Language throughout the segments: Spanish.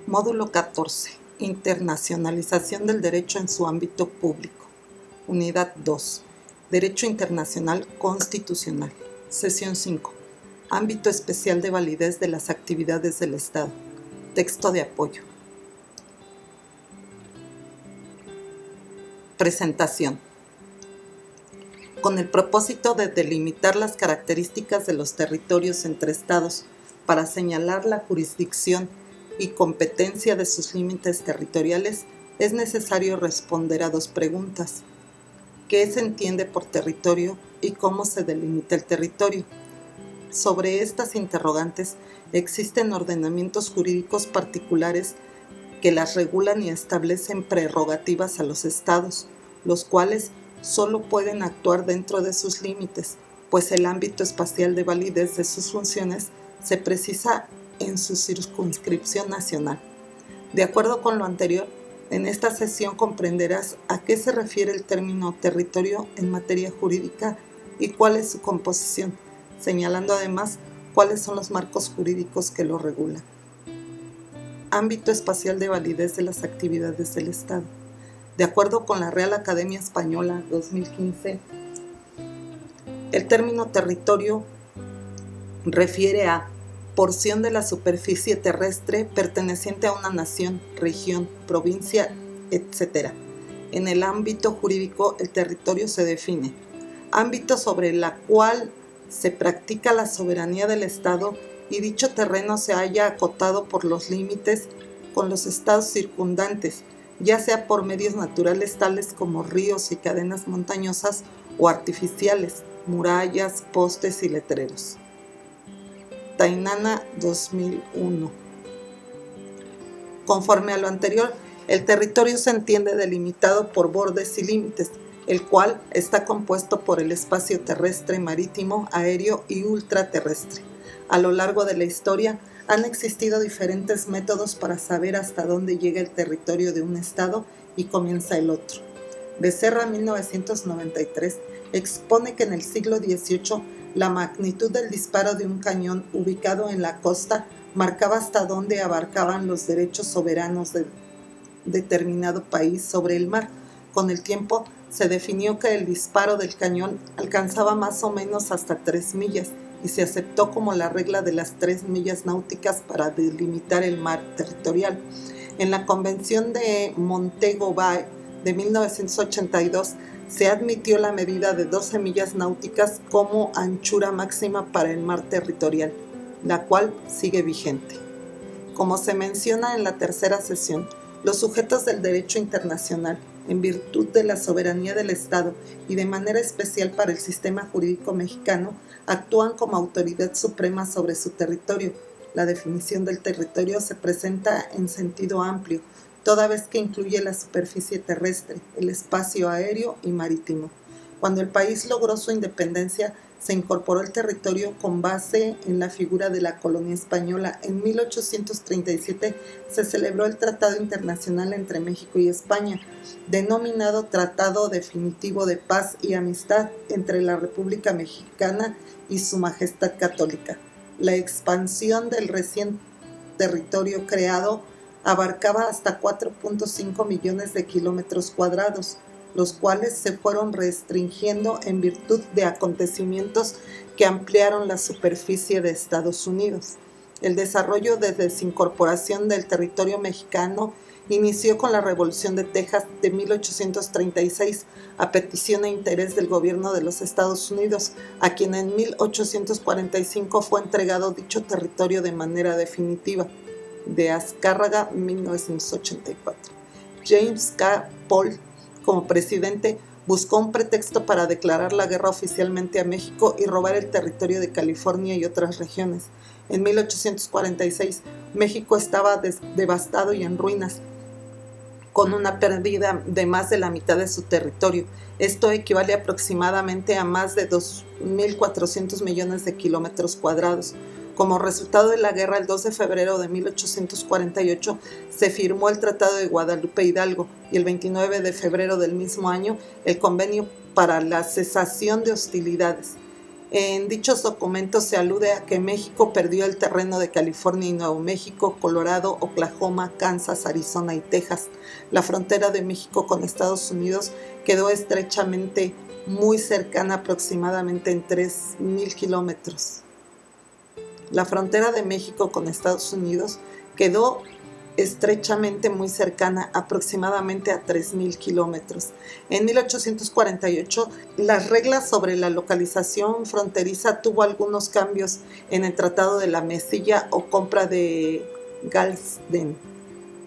Módulo 14. Internacionalización del derecho en su ámbito público. Unidad 2. Derecho internacional constitucional. Sesión 5. Ámbito especial de validez de las actividades del Estado. Texto de apoyo. Presentación. Con el propósito de delimitar las características de los territorios entre estados para señalar la jurisdicción y competencia de sus límites territoriales, es necesario responder a dos preguntas. ¿Qué se entiende por territorio y cómo se delimita el territorio? Sobre estas interrogantes existen ordenamientos jurídicos particulares que las regulan y establecen prerrogativas a los estados, los cuales solo pueden actuar dentro de sus límites, pues el ámbito espacial de validez de sus funciones se precisa en su circunscripción nacional. De acuerdo con lo anterior, en esta sesión comprenderás a qué se refiere el término territorio en materia jurídica y cuál es su composición, señalando además cuáles son los marcos jurídicos que lo regulan. Ámbito espacial de validez de las actividades del Estado. De acuerdo con la Real Academia Española 2015, el término territorio refiere a porción de la superficie terrestre perteneciente a una nación, región, provincia, etc. En el ámbito jurídico, el territorio se define: ámbito sobre el cual se practica la soberanía del Estado y dicho terreno se haya acotado por los límites con los estados circundantes, ya sea por medios naturales tales como ríos y cadenas montañosas o artificiales, murallas, postes y letreros. Tainana 2001. Conforme a lo anterior, el territorio se entiende delimitado por bordes y límites, el cual está compuesto por el espacio terrestre, marítimo, aéreo y ultraterrestre. A lo largo de la historia han existido diferentes métodos para saber hasta dónde llega el territorio de un estado y comienza el otro. Becerra, 1993, expone que en el siglo XVIII la magnitud del disparo de un cañón ubicado en la costa marcaba hasta dónde abarcaban los derechos soberanos de determinado país sobre el mar. Con el tiempo se definió que el disparo del cañón alcanzaba más o menos hasta 3 millas y se aceptó como la regla de las 3 millas náuticas para delimitar el mar territorial. En la Convención de Montego Bay de 1982 se admitió la medida de 12 millas náuticas como anchura máxima para el mar territorial, la cual sigue vigente. Como se menciona en la tercera sesión, los sujetos del derecho internacional, en virtud de la soberanía del Estado y de manera especial para el sistema jurídico mexicano, actúan como autoridad suprema sobre su territorio. La definición del territorio se presenta en sentido amplio, toda vez que incluye la superficie terrestre, el espacio aéreo y marítimo. Cuando el país logró su independencia, se incorporó el territorio con base en la figura de la colonia española. En 1837 se celebró el Tratado Internacional entre México y España, denominado Tratado Definitivo de Paz y Amistad entre la República Mexicana y Su Majestad Católica. La expansión del recién territorio creado abarcaba hasta 4.5 millones de kilómetros cuadrados, los cuales se fueron restringiendo en virtud de acontecimientos que ampliaron la superficie de Estados Unidos. El desarrollo de desincorporación del territorio mexicano inició con la Revolución de Texas de 1836, a petición e interés del gobierno de los Estados Unidos, a quien en 1845 fue entregado dicho territorio de manera definitiva. De Azcárraga, 1984. James K. Polk, como presidente, buscó un pretexto para declarar la guerra oficialmente a México y robar el territorio de California y otras regiones. En 1846, México estaba devastado y en ruinas, con una pérdida de más de la mitad de su territorio. Esto equivale aproximadamente a más de 2.400 millones de kilómetros cuadrados. Como resultado de la guerra, el 2 de febrero de 1848 se firmó el Tratado de Guadalupe Hidalgo y el 29 de febrero del mismo año el Convenio para la Cesación de Hostilidades. En dichos documentos se alude a que México perdió el terreno de California y Nuevo México, Colorado, Oklahoma, Kansas, Arizona y Texas. La frontera de México con Estados Unidos quedó estrechamente muy cercana, aproximadamente en 3.000 kilómetros. La frontera de México con Estados Unidos quedó estrechamente muy cercana, aproximadamente a 3.000 kilómetros. En 1848, las reglas sobre la localización fronteriza tuvo algunos cambios en el Tratado de la Mesilla o Compra de Galveston,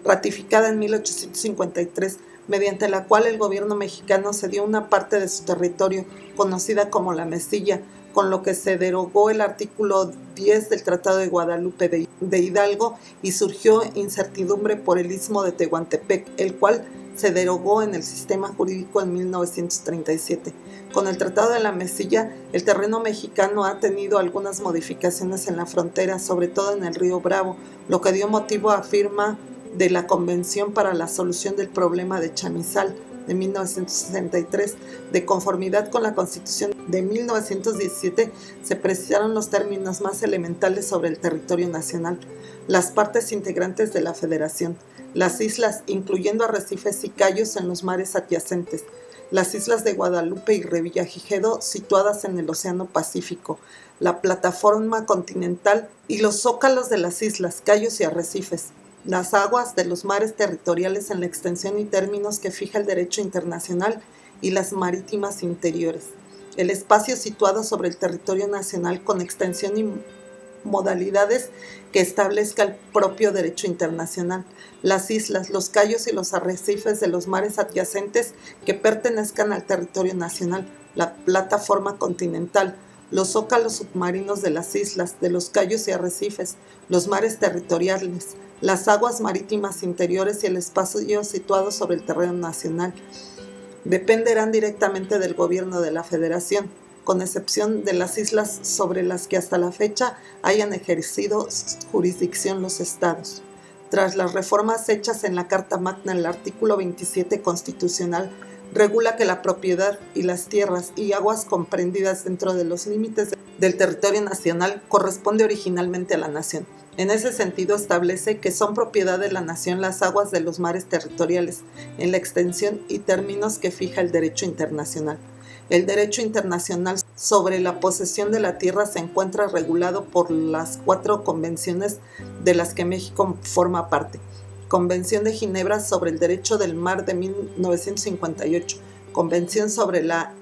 ratificada en 1853, mediante la cual el gobierno mexicano cedió una parte de su territorio, conocida como la Mesilla, con lo que se derogó el artículo 10 del Tratado de Guadalupe de Hidalgo y surgió incertidumbre por el Istmo de Tehuantepec, el cual se derogó en el sistema jurídico en 1937. Con el Tratado de la Mesilla, el terreno mexicano ha tenido algunas modificaciones en la frontera, sobre todo en el río Bravo, lo que dio motivo a firma de la Convención para la Solución del Problema de Chamizal de 1963. De conformidad con la Constitución de 1917, se precisaron los términos más elementales sobre el territorio nacional, las partes integrantes de la Federación, las islas, incluyendo arrecifes y cayos en los mares adyacentes, las islas de Guadalupe y Revillagigedo, situadas en el Océano Pacífico, la plataforma continental y los zócalos de las islas, cayos y arrecifes, las aguas de los mares territoriales en la extensión y términos que fija el derecho internacional y las marítimas interiores, el espacio situado sobre el territorio nacional con extensión y modalidades que establezca el propio derecho internacional, las islas, los cayos y los arrecifes de los mares adyacentes que pertenezcan al territorio nacional, la plataforma continental, los zócalos submarinos de las islas, de los cayos y arrecifes, los mares territoriales, las aguas marítimas interiores y el espacio situado sobre el terreno nacional dependerán directamente del gobierno de la Federación, con excepción de las islas sobre las que hasta la fecha hayan ejercido jurisdicción los estados. Tras las reformas hechas en la Carta Magna, el artículo 27 constitucional regula que la propiedad y las tierras y aguas comprendidas dentro de los límites del territorio nacional corresponde originalmente a la nación. En ese sentido, establece que son propiedad de la nación las aguas de los mares territoriales, en la extensión y términos que fija el derecho internacional. El derecho internacional sobre la posesión de la tierra se encuentra regulado por las 4 convenciones de las que México forma parte. Convención de Ginebra sobre el Derecho del Mar de 1958, Convención sobre la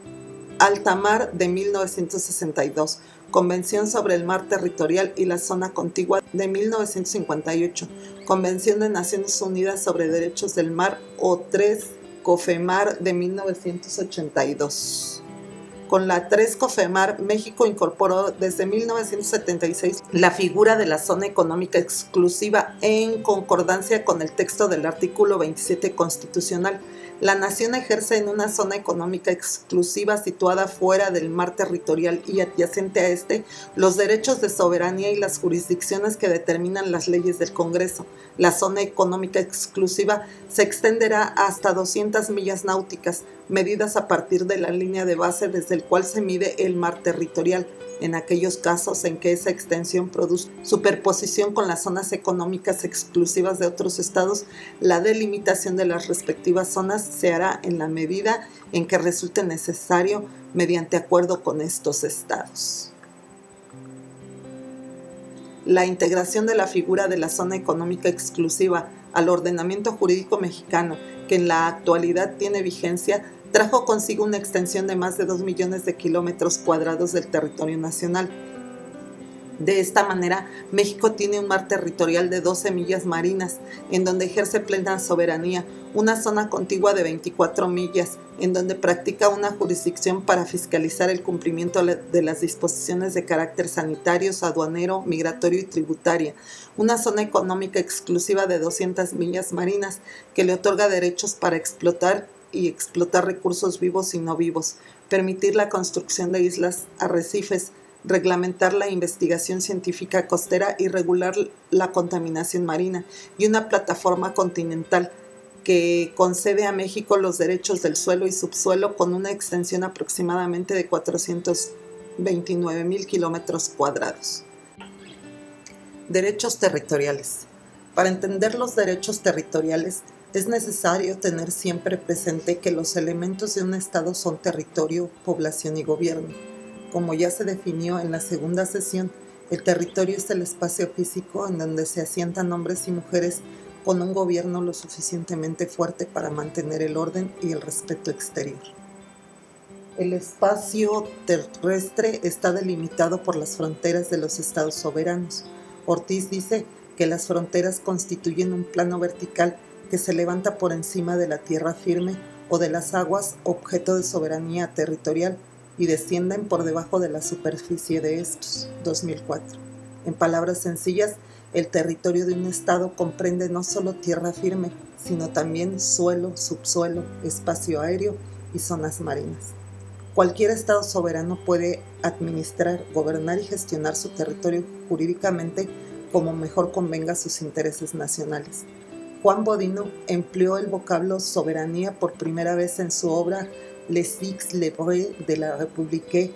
Alta Mar de 1962, Convención sobre el Mar Territorial y la Zona Contigua de 1958, Convención de Naciones Unidas sobre Derechos del Mar o 3 COFEMAR de 1982. Con la 3 COFEMAR, México incorporó desde 1976 la figura de la zona económica exclusiva en concordancia con el texto del artículo 27 constitucional. La nación ejerce en una zona económica exclusiva situada fuera del mar territorial y adyacente a este los derechos de soberanía y las jurisdicciones que determinan las leyes del Congreso. La zona económica exclusiva se extenderá hasta 200 millas náuticas, medidas a partir de la línea de base desde el cual se mide el mar territorial. En aquellos casos en que esa extensión produce superposición con las zonas económicas exclusivas de otros estados, la delimitación de las respectivas zonas se hará en la medida en que resulte necesario mediante acuerdo con estos estados. La integración de la figura de la zona económica exclusiva al ordenamiento jurídico mexicano, que en la actualidad tiene vigencia, trajo consigo una extensión de más de 2 millones de kilómetros cuadrados del territorio nacional. De esta manera, México tiene un mar territorial de 12 millas marinas, en donde ejerce plena soberanía, una zona contigua de 24 millas, en donde practica una jurisdicción para fiscalizar el cumplimiento de las disposiciones de carácter sanitario, aduanero, migratorio y tributaria, una zona económica exclusiva de 200 millas marinas, que le otorga derechos para explotar recursos vivos y no vivos, permitir la construcción de islas, arrecifes, reglamentar la investigación científica costera y regular la contaminación marina, y una plataforma continental que concede a México los derechos del suelo y subsuelo con una extensión aproximadamente de 400 29.000 kilómetros cuadrados. Derechos territoriales. Para entender los derechos territoriales, es necesario tener siempre presente que los elementos de un Estado son territorio, población y gobierno. Como ya se definió en la segunda sesión, el territorio es el espacio físico en donde se asientan hombres y mujeres con un gobierno lo suficientemente fuerte para mantener el orden y el respeto exterior. El espacio terrestre está delimitado por las fronteras de los estados soberanos. Ortiz dice que las fronteras constituyen un plano vertical que se levanta por encima de la tierra firme o de las aguas objeto de soberanía territorial y descienden por debajo de la superficie de estos. 2004. En palabras sencillas, el territorio de un estado comprende no solo tierra firme, sino también suelo, subsuelo, espacio aéreo y zonas marinas. Cualquier estado soberano puede administrar, gobernar y gestionar su territorio jurídicamente como mejor convenga a sus intereses nacionales. Juan Bodino empleó el vocablo soberanía por primera vez en su obra Les Six Livres de la République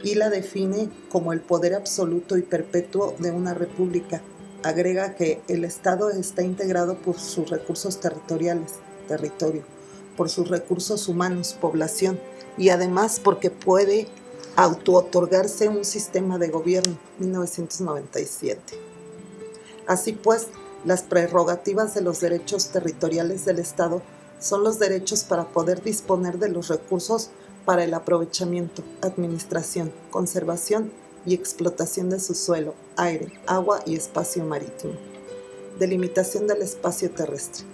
y la define como el poder absoluto y perpetuo de una república. Agrega que el Estado está integrado por sus recursos territoriales, territorio, por sus recursos humanos, población, y además porque puede autootorgarse un sistema de gobierno, 1997. Así pues, las prerrogativas de los derechos territoriales del Estado son los derechos para poder disponer de los recursos para el aprovechamiento, administración, conservación y explotación de su suelo, aire, agua y espacio marítimo. Delimitación del espacio terrestre.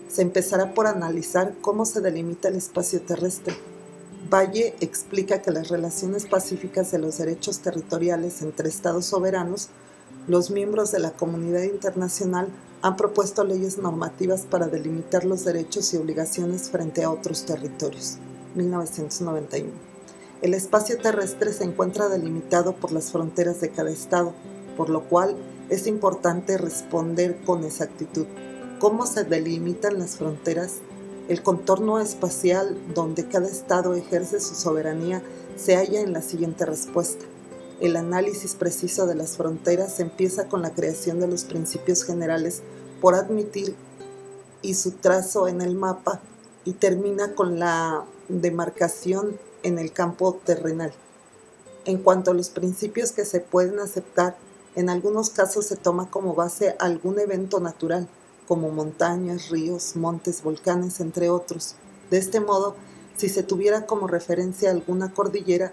Se empezará por analizar cómo se delimita el espacio terrestre. Valle explica que las relaciones pacíficas de los derechos territoriales entre estados soberanos, los miembros de la comunidad internacional han propuesto leyes normativas para delimitar los derechos y obligaciones frente a otros territorios. 1991. El espacio terrestre se encuentra delimitado por las fronteras de cada estado, por lo cual es importante responder con exactitud. ¿Cómo se delimitan las fronteras? El contorno espacial donde cada estado ejerce su soberanía se halla en la siguiente respuesta. El análisis preciso de las fronteras empieza con la creación de los principios generales por admitir y su trazo en el mapa y termina con la demarcación en el campo terrenal. En cuanto a los principios que se pueden aceptar, en algunos casos se toma como base algún evento natural, como montañas, ríos, montes, volcanes, entre otros. De este modo, si se tuviera como referencia alguna cordillera,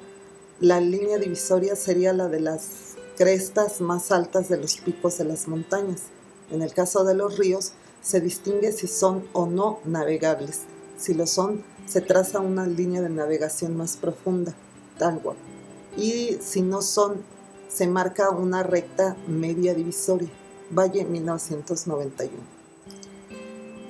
la línea divisoria sería la de las crestas más altas de los picos de las montañas. En el caso de los ríos, se distingue si son o no navegables. Si lo son, se traza una línea de navegación más profunda, talwar. Y si no son, se marca una recta media divisoria. Valle, 1991.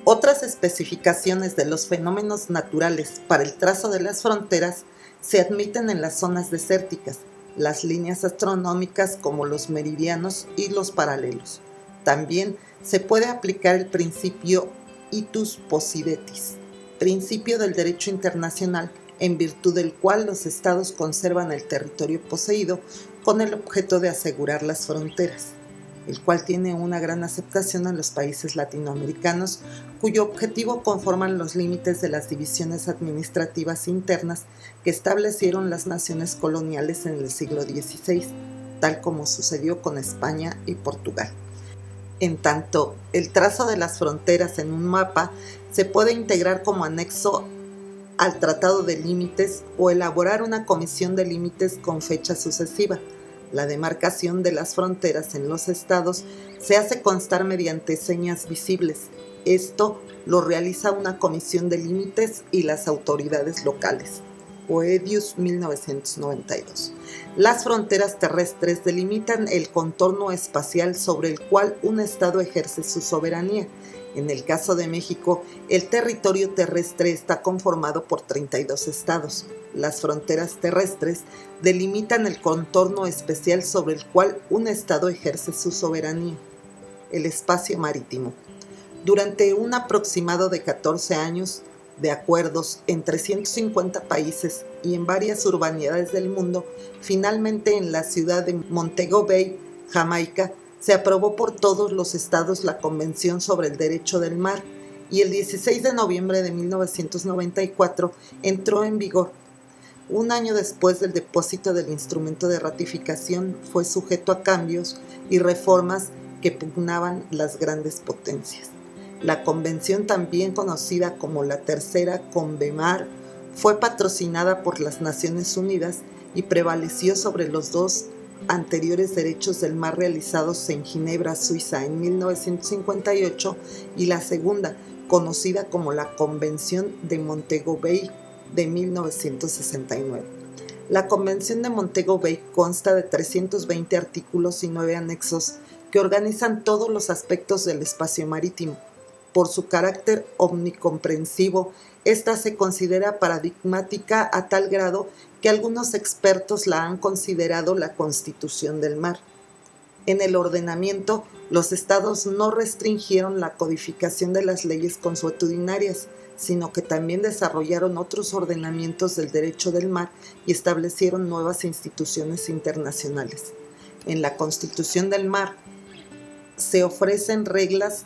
Otras especificaciones de los fenómenos naturales para el trazo de las fronteras se admiten en las zonas desérticas, las líneas astronómicas como los meridianos y los paralelos. También se puede aplicar el principio itus possidetis, principio del derecho internacional, en virtud del cual los estados conservan el territorio poseído con el objeto de asegurar las fronteras, el cual tiene una gran aceptación en los países latinoamericanos, cuyo objetivo conforman los límites de las divisiones administrativas internas que establecieron las naciones coloniales en el siglo XVI, tal como sucedió con España y Portugal. En tanto, el trazo de las fronteras en un mapa se puede integrar como anexo al Tratado de Límites o elaborar una comisión de límites con fecha sucesiva. La demarcación de las fronteras en los estados se hace constar mediante señas visibles. Esto lo realiza una comisión de límites y las autoridades locales. Poedius, 1992. Las fronteras terrestres delimitan el contorno espacial sobre el cual un estado ejerce su soberanía. En el caso de México, el territorio terrestre está conformado por 32 estados. Las fronteras terrestres delimitan el contorno especial sobre el cual un estado ejerce su soberanía. El espacio marítimo. Durante un aproximado de 14 años, de acuerdos entre 150 países y en varias urbanidades del mundo, finalmente en la ciudad de Montego Bay, Jamaica, se aprobó por todos los estados la Convención sobre el Derecho del Mar y el 16 de noviembre de 1994 entró en vigor. Un año después del depósito del instrumento de ratificación, fue sujeto a cambios y reformas que pugnaban las grandes potencias. La convención, también conocida como la Tercera Convemar, fue patrocinada por las Naciones Unidas y prevaleció sobre los dos anteriores derechos del mar realizados en Ginebra, Suiza, en 1958, y la segunda, conocida como la Convención de Montego Bay, de 1969. La Convención de Montego Bay consta de 320 artículos y 9 anexos que organizan todos los aspectos del espacio marítimo. Por su carácter omnicomprensivo, esta se considera paradigmática a tal grado que algunos expertos la han considerado la Constitución del mar. En el ordenamiento, los estados no restringieron la codificación de las leyes consuetudinarias, sino que también desarrollaron otros ordenamientos del derecho del mar y establecieron nuevas instituciones internacionales. En la Constitución del mar se ofrecen reglas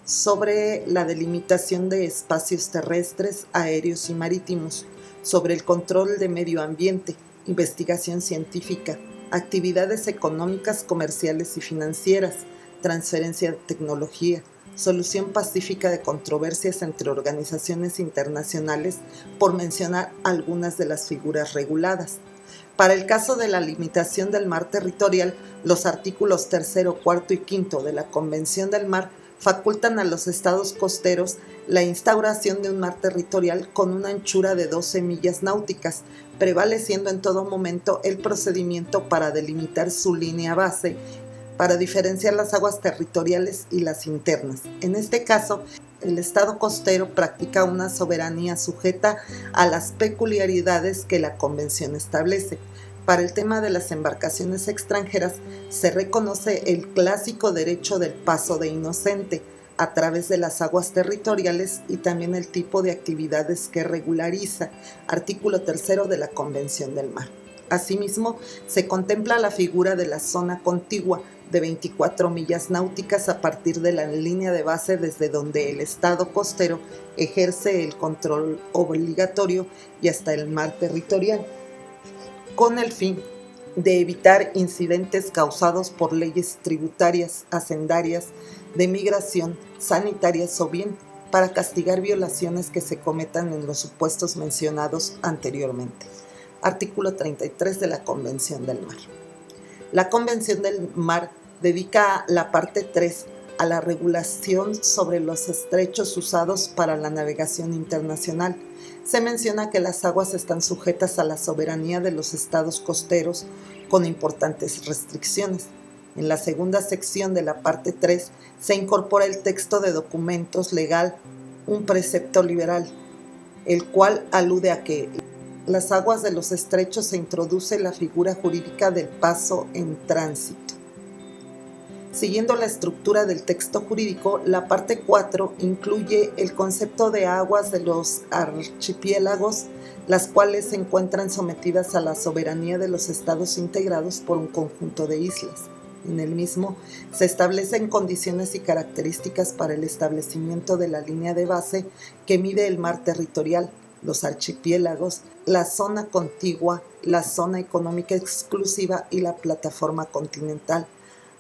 sobre la delimitación de espacios terrestres, aéreos y marítimos, sobre el control de medio ambiente, investigación científica, actividades económicas, comerciales y financieras, transferencia de tecnología, solución pacífica de controversias entre organizaciones internacionales, por mencionar algunas de las figuras reguladas. Para el caso de la limitación del mar territorial, los artículos 3, 4 y 5 de la Convención del Mar facultan a los estados costeros la instauración de un mar territorial con una anchura de 12 millas náuticas, prevaleciendo en todo momento el procedimiento para delimitar su línea base, para diferenciar las aguas territoriales y las internas. En este caso, el estado costero practica una soberanía sujeta a las peculiaridades que la Convención establece. Para el tema de las embarcaciones extranjeras, se reconoce el clásico derecho del paso de inocente a través de las aguas territoriales y también el tipo de actividades que regulariza, artículo 3 de la Convención del Mar. Asimismo, se contempla la figura de la zona contigua de 24 millas náuticas a partir de la línea de base desde donde el estado costero ejerce el control obligatorio y hasta el mar territorial, con el fin de evitar incidentes causados por leyes tributarias, hacendarias, de migración, sanitarias o bien para castigar violaciones que se cometan en los supuestos mencionados anteriormente. Artículo 33 de la Convención del Mar. La Convención del Mar dedica la parte 3 a la regulación sobre los estrechos usados para la navegación internacional. Se menciona que las aguas están sujetas a la soberanía de los estados costeros con importantes restricciones. En la segunda sección de la parte 3 se incorpora el texto de documentos legal, un precepto liberal, el cual alude a que las aguas de los estrechos se introduce la figura jurídica del paso en tránsito. Siguiendo la estructura del texto jurídico, la parte 4 incluye el concepto de aguas de los archipiélagos, las cuales se encuentran sometidas a la soberanía de los estados integrados por un conjunto de islas. En el mismo se establecen condiciones y características para el establecimiento de la línea de base que mide el mar territorial, los archipiélagos, la zona contigua, la zona económica exclusiva y la plataforma continental.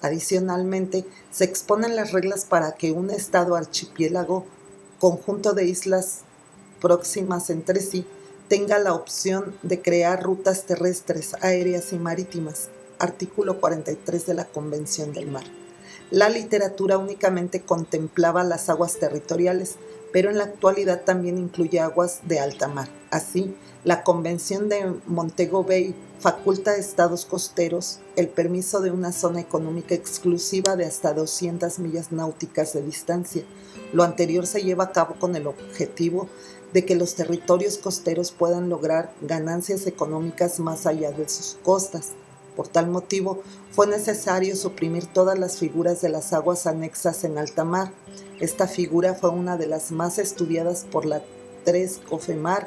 Adicionalmente, se exponen las reglas para que un estado archipiélago, conjunto de islas próximas entre sí, tenga la opción de crear rutas terrestres, aéreas y marítimas. Artículo 43 de la Convención del Mar. La literatura únicamente contemplaba las aguas territoriales, pero en la actualidad también incluye aguas de alta mar. Así, la Convención de Montego Bay faculta a estados costeros el permiso de una zona económica exclusiva de hasta 200 millas náuticas de distancia. Lo anterior se lleva a cabo con el objetivo de que los territorios costeros puedan lograr ganancias económicas más allá de sus costas. Por tal motivo, fue necesario suprimir todas las figuras de las aguas anexas en alta mar. Esta figura fue una de las más estudiadas por la 3 COFEMAR,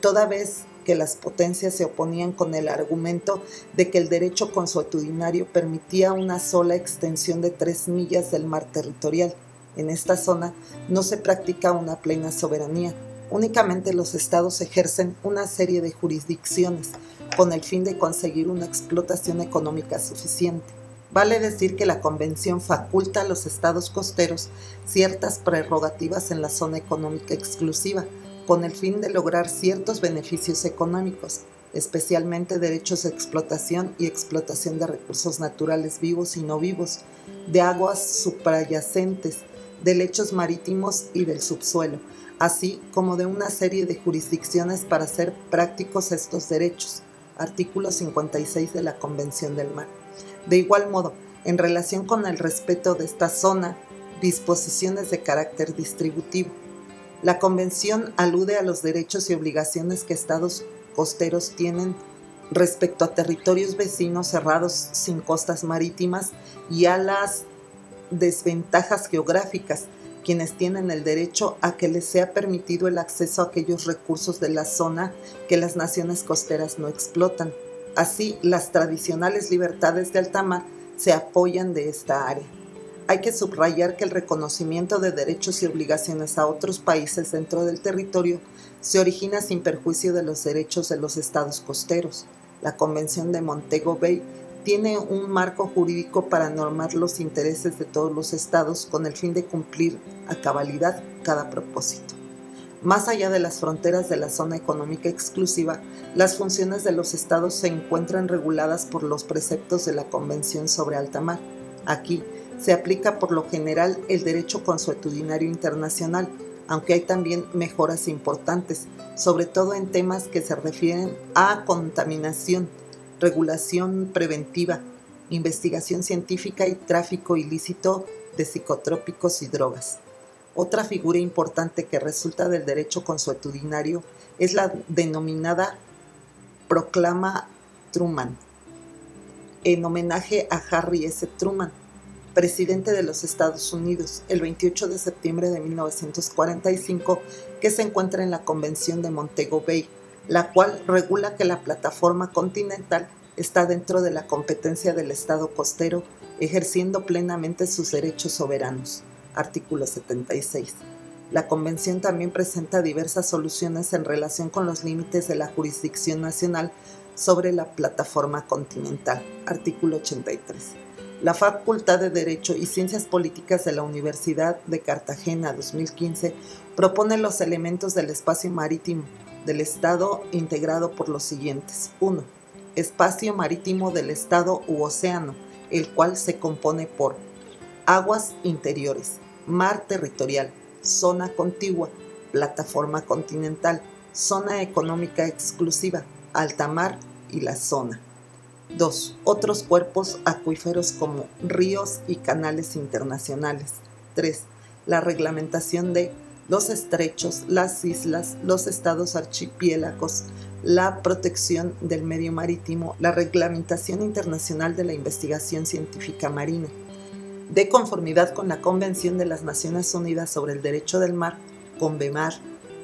toda vez que las potencias se oponían con el argumento de que el derecho consuetudinario permitía una sola extensión de 3 millas del mar territorial. En esta zona no se practica una plena soberanía, únicamente los estados ejercen una serie de jurisdicciones con el fin de conseguir una explotación económica suficiente. Vale decir que la Convención faculta a los estados costeros ciertas prerrogativas en la zona económica exclusiva, con el fin de lograr ciertos beneficios económicos, especialmente derechos de explotación y explotación de recursos naturales vivos y no vivos, de aguas suprayacentes, de lechos marítimos y del subsuelo, así como de una serie de jurisdicciones para hacer prácticos estos derechos. Artículo 56 de la Convención del Mar. De igual modo, en relación con el respeto de esta zona, disposiciones de carácter distributivo. La Convención alude a los derechos y obligaciones que estados costeros tienen respecto a territorios vecinos cerrados sin costas marítimas y a las desventajas geográficas, quienes tienen el derecho a que les sea permitido el acceso a aquellos recursos de la zona que las naciones costeras no explotan. Así, las tradicionales libertades de alta mar se apoyan de esta área. Hay que subrayar que el reconocimiento de derechos y obligaciones a otros países dentro del territorio se origina sin perjuicio de los derechos de los estados costeros. La Convención de Montego Bay tiene un marco jurídico para normar los intereses de todos los estados con el fin de cumplir a cabalidad cada propósito. Más allá de las fronteras de la zona económica exclusiva, las funciones de los estados se encuentran reguladas por los preceptos de la Convención sobre Alta Mar. Aquí se aplica por lo general el derecho consuetudinario internacional, aunque hay también mejoras importantes, sobre todo en temas que se refieren a contaminación, regulación preventiva, investigación científica y tráfico ilícito de psicotrópicos y drogas. Otra figura importante que resulta del derecho consuetudinario es la denominada Proclama Truman, en homenaje a Harry S. Truman, presidente de los Estados Unidos, el 28 de septiembre de 1945, que se encuentra en la Convención de Montego Bay, la cual regula que la plataforma continental está dentro de la competencia del Estado costero, ejerciendo plenamente sus derechos soberanos. Artículo 76. La Convención también presenta diversas soluciones en relación con los límites de la jurisdicción nacional sobre la plataforma continental. Artículo 83. La Facultad de Derecho y Ciencias Políticas de la Universidad de Cartagena 2015 propone los elementos del espacio marítimo del Estado integrado por los siguientes. 1. Espacio marítimo del Estado u océano, el cual se compone por aguas interiores, mar territorial, zona contigua, plataforma continental, zona económica exclusiva, alta mar y la zona. 2. Otros cuerpos acuíferos como ríos y canales internacionales. 3. La reglamentación de los estrechos, las islas, los estados archipiélagos, la protección del medio marítimo, la reglamentación internacional de la investigación científica marina. De conformidad con la Convención de las Naciones Unidas sobre el Derecho del Mar, CONVEMAR,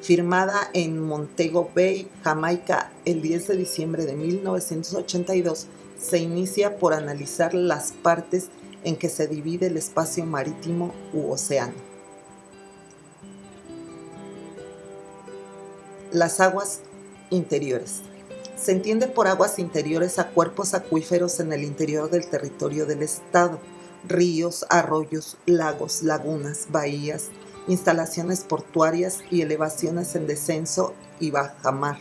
firmada en Montego Bay, Jamaica, el 10 de diciembre de 1982, se inicia por analizar las partes en que se divide el espacio marítimo u océano. Las aguas interiores. Se entiende por aguas interiores a cuerpos acuíferos en el interior del territorio del Estado, ríos, arroyos, lagos, lagunas, bahías, instalaciones portuarias y elevaciones en descenso y bajamar,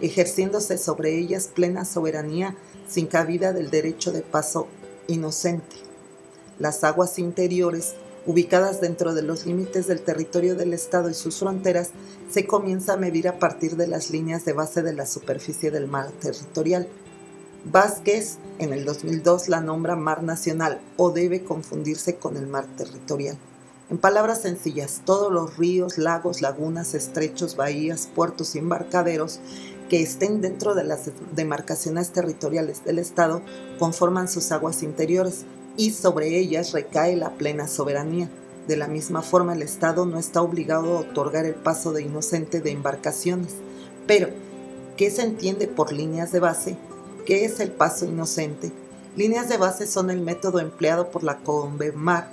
ejerciéndose sobre ellas plena soberanía sin cabida del derecho de paso inocente. Las aguas interiores, ubicadas dentro de los límites del territorio del Estado y sus fronteras, se comienza a medir a partir de las líneas de base de la superficie del mar territorial. Vázquez, en el 2002, la nombra mar nacional o debe confundirse con el mar territorial. En palabras sencillas, todos los ríos, lagos, lagunas, estrechos, bahías, puertos y embarcaderos que estén dentro de las demarcaciones territoriales del Estado conforman sus aguas interiores y sobre ellas recae la plena soberanía. De la misma forma, el Estado no está obligado a otorgar el paso de inocente de embarcaciones. Pero, ¿qué se entiende por líneas de base? ¿Qué es el paso inocente? Líneas de base son el método empleado por la CONVEMAR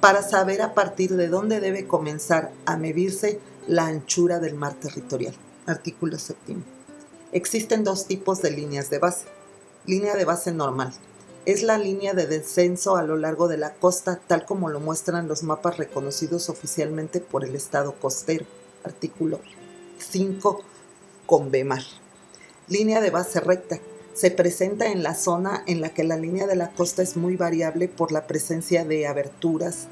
para saber a partir de dónde debe comenzar a medirse la anchura del mar territorial. Artículo 7. Existen dos tipos de líneas de base. Línea de base normal. Es la línea de descenso a lo largo de la costa, tal como lo muestran los mapas reconocidos oficialmente por el Estado costero. Artículo 5. CONVEMAR. Línea de base recta. Se presenta en la zona en la que la línea de la costa es muy variable por la presencia de aberturas,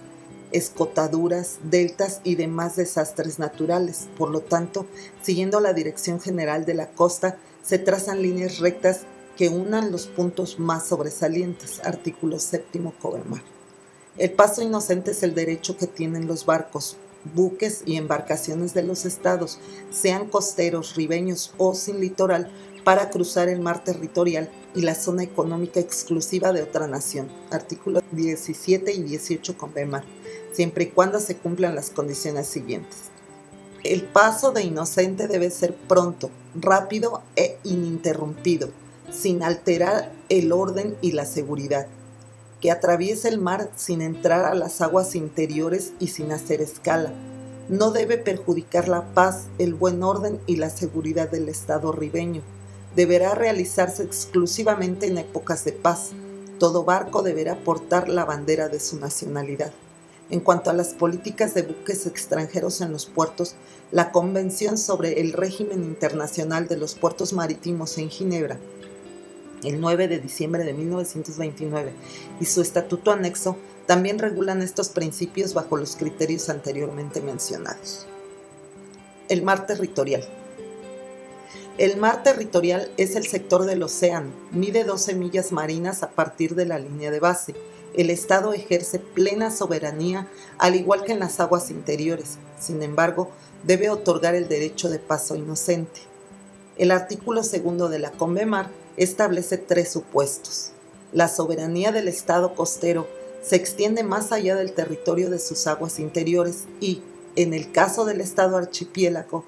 escotaduras, deltas y demás desastres naturales. Por lo tanto, siguiendo la dirección general de la costa, se trazan líneas rectas que unan los puntos más sobresalientes. Artículo 7. CONVEMAR. El paso inocente es el derecho que tienen los barcos, buques y embarcaciones de los estados, sean costeros, ribeños o sin litoral, para cruzar el mar territorial y la zona económica exclusiva de otra nación. Artículos 17 y 18 CONVEMAR, siempre y cuando se cumplan las condiciones siguientes. El paso de inocente debe ser pronto, rápido e ininterrumpido, sin alterar el orden y la seguridad. Que atraviese el mar sin entrar a las aguas interiores y sin hacer escala. No debe perjudicar la paz, el buen orden y la seguridad del Estado ribeño. Deberá realizarse exclusivamente en épocas de paz. Todo barco deberá portar la bandera de su nacionalidad. En cuanto a las políticas de buques extranjeros en los puertos, la Convención sobre el Régimen Internacional de los Puertos Marítimos en Ginebra, el 9 de diciembre de 1929, y su estatuto anexo también regulan estos principios bajo los criterios anteriormente mencionados. El mar territorial. El mar territorial es el sector del océano, mide 12 millas marinas a partir de la línea de base. El Estado ejerce plena soberanía, al igual que en las aguas interiores. Sin embargo, debe otorgar el derecho de paso inocente. El artículo 2 de la CONVEMAR establece 3 supuestos. La soberanía del Estado costero se extiende más allá del territorio de sus aguas interiores y, en el caso del Estado archipiélago,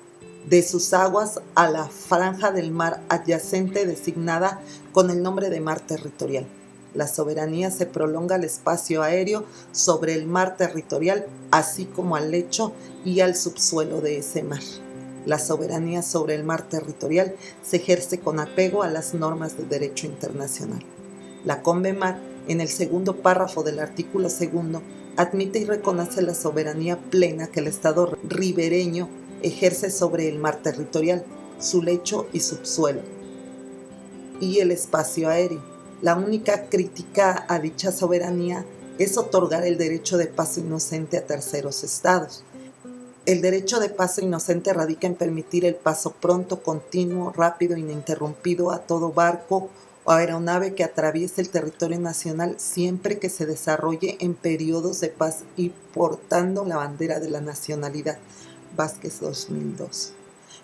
de sus aguas a la franja del mar adyacente designada con el nombre de mar territorial. La soberanía se prolonga al espacio aéreo sobre el mar territorial, así como al lecho y al subsuelo de ese mar. La soberanía sobre el mar territorial se ejerce con apego a las normas de derecho internacional. La CONVEMAR, en el segundo párrafo del artículo 2, admite y reconoce la soberanía plena que el Estado ribereño ejerce sobre el mar territorial, su lecho y subsuelo, y el espacio aéreo. La única crítica a dicha soberanía es otorgar el derecho de paso inocente a terceros estados. El derecho de paso inocente radica en permitir el paso pronto, continuo, rápido e ininterrumpido a todo barco o aeronave que atraviese el territorio nacional siempre que se desarrolle en periodos de paz y portando la bandera de la nacionalidad. Vázquez 2002.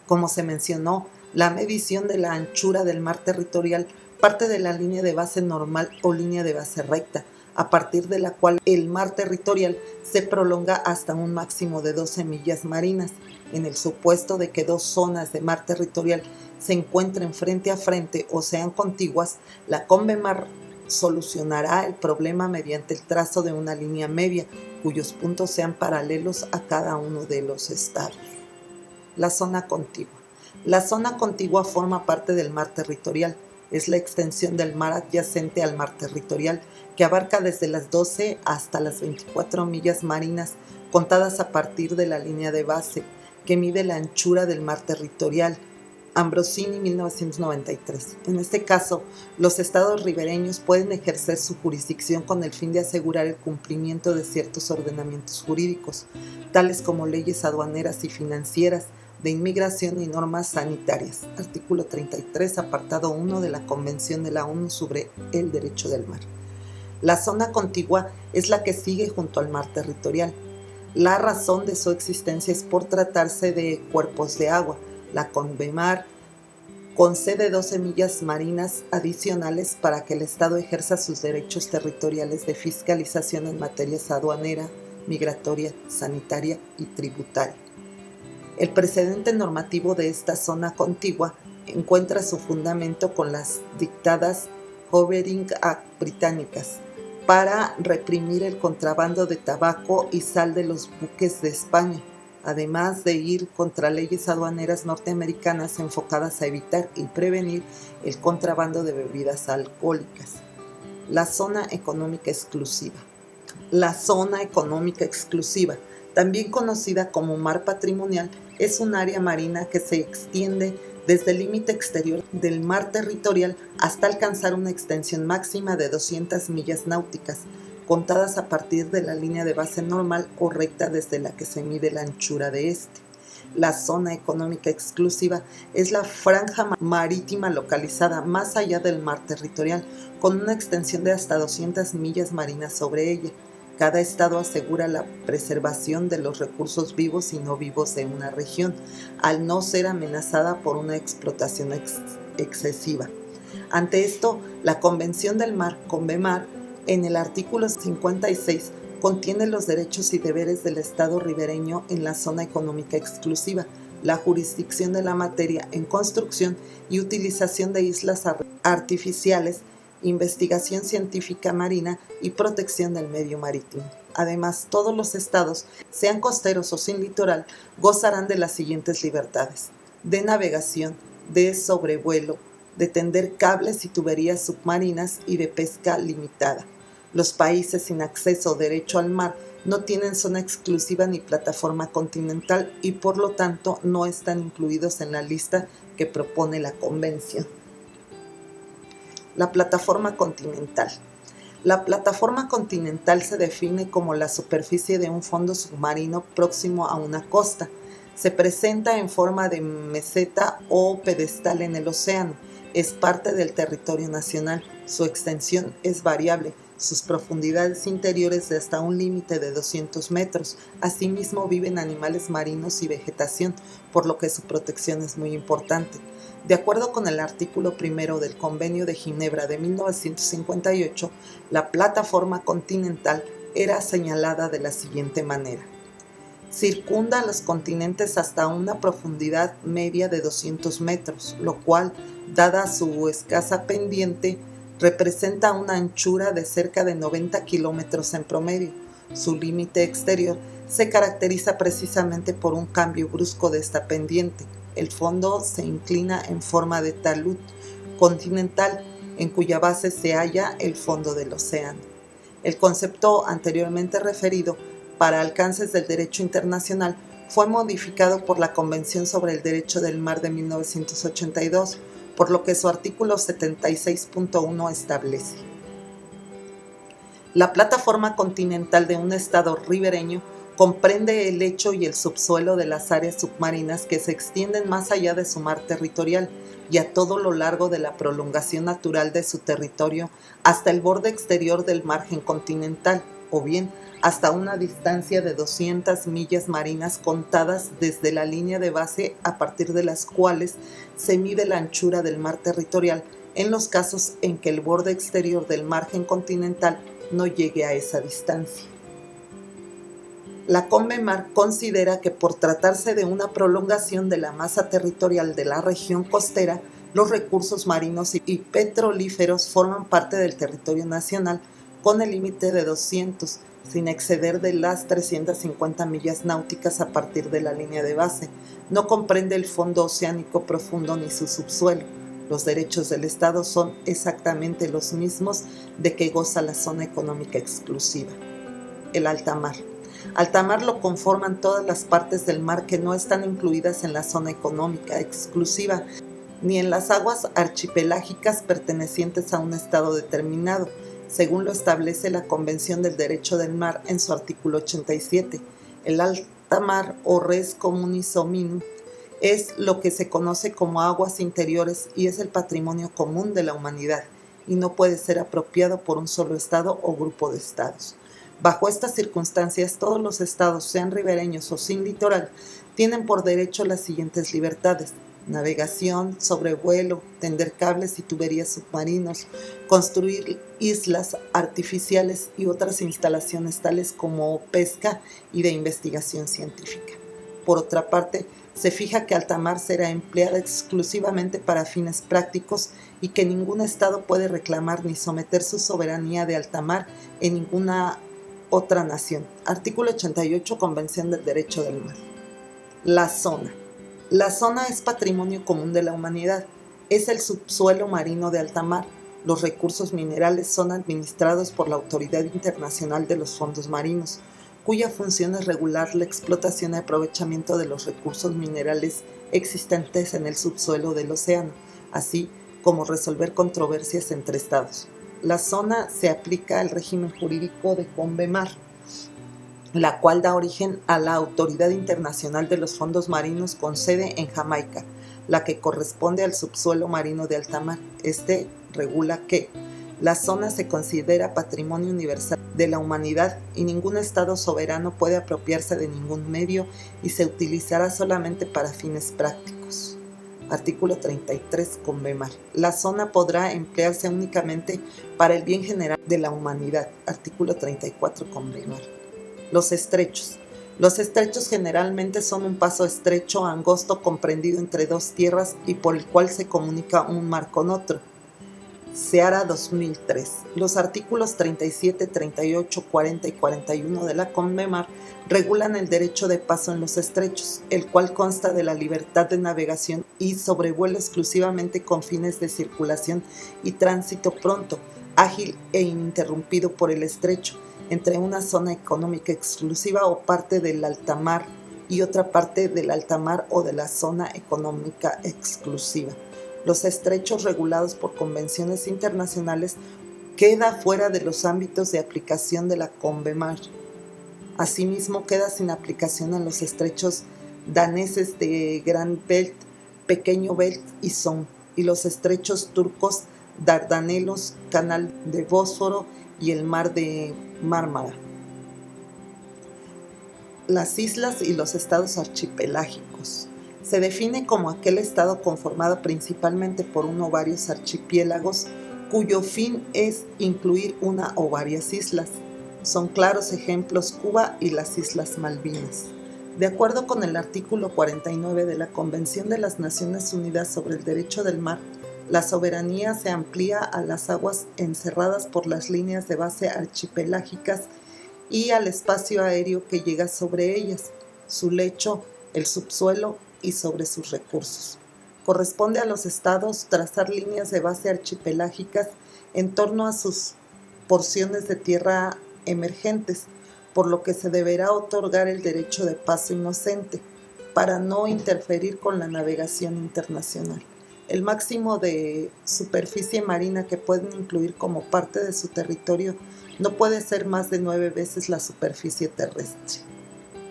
Como se mencionó, la medición de la anchura del mar territorial parte de la línea de base normal o línea de base recta, a partir de la cual el mar territorial se prolonga hasta un máximo de 12 millas marinas. En el supuesto de que dos zonas de mar territorial se encuentren frente a frente o sean contiguas, la CONVEMAR solucionará el problema mediante el trazo de una línea media, cuyos puntos sean paralelos a cada uno de los estados. La zona contigua. La zona contigua forma parte del mar territorial. Es la extensión del mar adyacente al mar territorial, que abarca desde las 12 hasta las 24 millas marinas, contadas a partir de la línea de base, que mide la anchura del mar territorial. Ambrosini, 1993. En este caso, los estados ribereños pueden ejercer su jurisdicción con el fin de asegurar el cumplimiento de ciertos ordenamientos jurídicos, tales como leyes aduaneras y financieras, de inmigración y normas sanitarias. Artículo 33, apartado 1 de la Convención de la ONU sobre el Derecho del Mar. La zona contigua es la que sigue junto al mar territorial. La razón de su existencia es por tratarse de cuerpos de agua. La CONVEMAR concede 12 millas marinas adicionales para que el Estado ejerza sus derechos territoriales de fiscalización en materias aduanera, migratoria, sanitaria y tributaria. El precedente normativo de esta zona contigua encuentra su fundamento con las dictadas Hovering Act británicas para reprimir el contrabando de tabaco y sal de los buques de España, además de ir contra leyes aduaneras norteamericanas enfocadas a evitar y prevenir el contrabando de bebidas alcohólicas. La zona económica exclusiva. La zona económica exclusiva, también conocida como mar patrimonial, es un área marina que se extiende desde el límite exterior del mar territorial hasta alcanzar una extensión máxima de 200 millas náuticas, contadas a partir de la línea de base normal o recta desde la que se mide la anchura de este. La zona económica exclusiva es la franja marítima localizada más allá del mar territorial, con una extensión de hasta 200 millas marinas sobre ella. Cada estado asegura la preservación de los recursos vivos y no vivos de una región, al no ser amenazada por una explotación excesiva. Ante esto, la Convención del Mar, CONVEMAR, en el artículo 56, contiene los derechos y deberes del Estado ribereño en la zona económica exclusiva, la jurisdicción de la materia en construcción y utilización de islas artificiales, investigación científica marina y protección del medio marítimo. Además, todos los estados, sean costeros o sin litoral, gozarán de las siguientes libertades: de navegación, de sobrevuelo, de tender cables y tuberías submarinas y de pesca limitada. Los países sin acceso o derecho al mar no tienen zona exclusiva ni plataforma continental y por lo tanto no están incluidos en la lista que propone la Convención. La plataforma continental. La plataforma continental se define como la superficie de un fondo submarino próximo a una costa. Se presenta en forma de meseta o pedestal en el océano. Es parte del territorio nacional. Su extensión es variable. Sus profundidades interiores de hasta un límite de 200 metros. Asimismo viven animales marinos y vegetación, por lo que su protección es muy importante. De acuerdo con el artículo primero del Convenio de Ginebra de 1958, la plataforma continental era señalada de la siguiente manera: circunda los continentes hasta una profundidad media de 200 metros, lo cual, dada su escasa pendiente, representa una anchura de cerca de 90 kilómetros en promedio. Su límite exterior se caracteriza precisamente por un cambio brusco de esta pendiente. El fondo se inclina en forma de talud continental, en cuya base se halla el fondo del océano. El concepto anteriormente referido, para alcances del derecho internacional, fue modificado por la Convención sobre el Derecho del Mar de 1982, por lo que su artículo 76.1 establece: la plataforma continental de un estado ribereño comprende el lecho y el subsuelo de las áreas submarinas que se extienden más allá de su mar territorial y a todo lo largo de la prolongación natural de su territorio hasta el borde exterior del margen continental, o bien hasta una distancia de 200 millas marinas contadas desde la línea de base a partir de las cuales se mide la anchura del mar territorial en los casos en que el borde exterior del margen continental no llegue a esa distancia. La CONVEMAR considera que por tratarse de una prolongación de la masa territorial de la región costera, los recursos marinos y petrolíferos forman parte del territorio nacional con el límite de 200, sin exceder de las 350 millas náuticas a partir de la línea de base. No comprende el fondo oceánico profundo ni su subsuelo. Los derechos del Estado son exactamente los mismos de que goza la zona económica exclusiva. El alta mar. Alta mar lo conforman todas las partes del mar que no están incluidas en la zona económica exclusiva, ni en las aguas archipelágicas pertenecientes a un estado determinado, según lo establece la Convención del Derecho del Mar en su artículo 87. El alta mar, o res communis hominum, es lo que se conoce como aguas interiores y es el patrimonio común de la humanidad, y no puede ser apropiado por un solo estado o grupo de estados. Bajo estas circunstancias, todos los estados, sean ribereños o sin litoral, tienen por derecho las siguientes libertades: navegación, sobrevuelo, tender cables y tuberías submarinos, construir islas artificiales y otras instalaciones tales como pesca y de investigación científica. Por otra parte, se fija que alta mar será empleada exclusivamente para fines prácticos y que ningún Estado puede reclamar ni someter su soberanía de alta mar en ninguna otra nación. Artículo 88, Convención del Derecho del Mar. La zona. La zona es patrimonio común de la humanidad. Es el subsuelo marino de alta mar. Los recursos minerales son administrados por la Autoridad Internacional de los Fondos Marinos, cuya función es regular la explotación y aprovechamiento de los recursos minerales existentes en el subsuelo del océano, así como resolver controversias entre estados. La zona se aplica al régimen jurídico de CONVEMAR, la cual da origen a la Autoridad Internacional de los Fondos Marinos con sede en Jamaica, la que corresponde al subsuelo marino de alta mar. Este regula que la zona se considera patrimonio universal de la humanidad y ningún Estado soberano puede apropiarse de ningún medio y se utilizará solamente para fines prácticos. Artículo 33, CONVEMAR. La zona podrá emplearse únicamente para el bien general de la humanidad. Artículo 34, CONVEMAR. Los estrechos. Los estrechos generalmente son un paso estrecho, angosto, comprendido entre dos tierras y por el cual se comunica un mar con otro. Seara 2003. Los artículos 37, 38, 40 y 41 de la CONVEMAR regulan el derecho de paso en los estrechos, el cual consta de la libertad de navegación y sobrevuelo exclusivamente con fines de circulación y tránsito pronto, ágil e ininterrumpido por el estrecho, entre una zona económica exclusiva o parte del alta mar y otra parte del alta mar o de la zona económica exclusiva. Los estrechos regulados por convenciones internacionales queda fuera de los ámbitos de aplicación de la CONVEMAR. Asimismo, queda sin aplicación en los estrechos daneses de Gran Belt, Pequeño Belt y Sound, y los estrechos turcos, Dardanelos, Canal de Bósforo y el Mar de Mármara. Las islas y los estados archipelágicos. Se define como aquel estado conformado principalmente por uno o varios archipiélagos cuyo fin es incluir una o varias islas. Son claros ejemplos Cuba y las Islas Malvinas. De acuerdo con el artículo 49 de la Convención de las Naciones Unidas sobre el Derecho del Mar, la soberanía se amplía a las aguas encerradas por las líneas de base archipelágicas y al espacio aéreo que llega sobre ellas, su lecho, el subsuelo y sobre sus recursos. Corresponde a los estados trazar líneas de base archipelágicas en torno a sus porciones de tierra emergentes, por lo que se deberá otorgar el derecho de paso inocente para no interferir con la navegación internacional. El máximo de superficie marina que pueden incluir como parte de su territorio no puede ser más de 9 veces la superficie terrestre.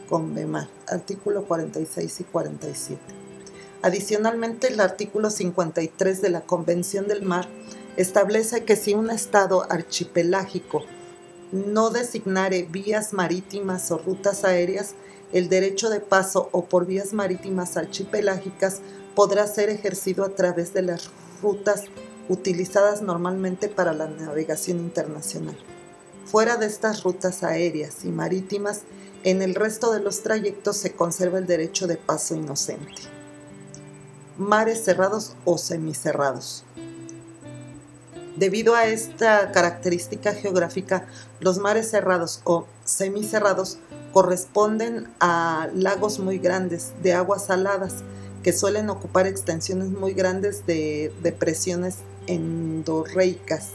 CONVEMAR, artículo 46 y 47. Adicionalmente, el artículo 53 de la Convención del Mar establece que si un estado archipelágico no designare vías marítimas o rutas aéreas, el derecho de paso o por vías marítimas archipelágicas podrá ser ejercido a través de las rutas utilizadas normalmente para la navegación internacional. Fuera de estas rutas aéreas y marítimas, en el resto de los trayectos se conserva el derecho de paso inocente. Mares cerrados o semicerrados. Debido a esta característica geográfica, los mares cerrados o semicerrados corresponden a lagos muy grandes de aguas saladas que suelen ocupar extensiones muy grandes de depresiones endorreicas.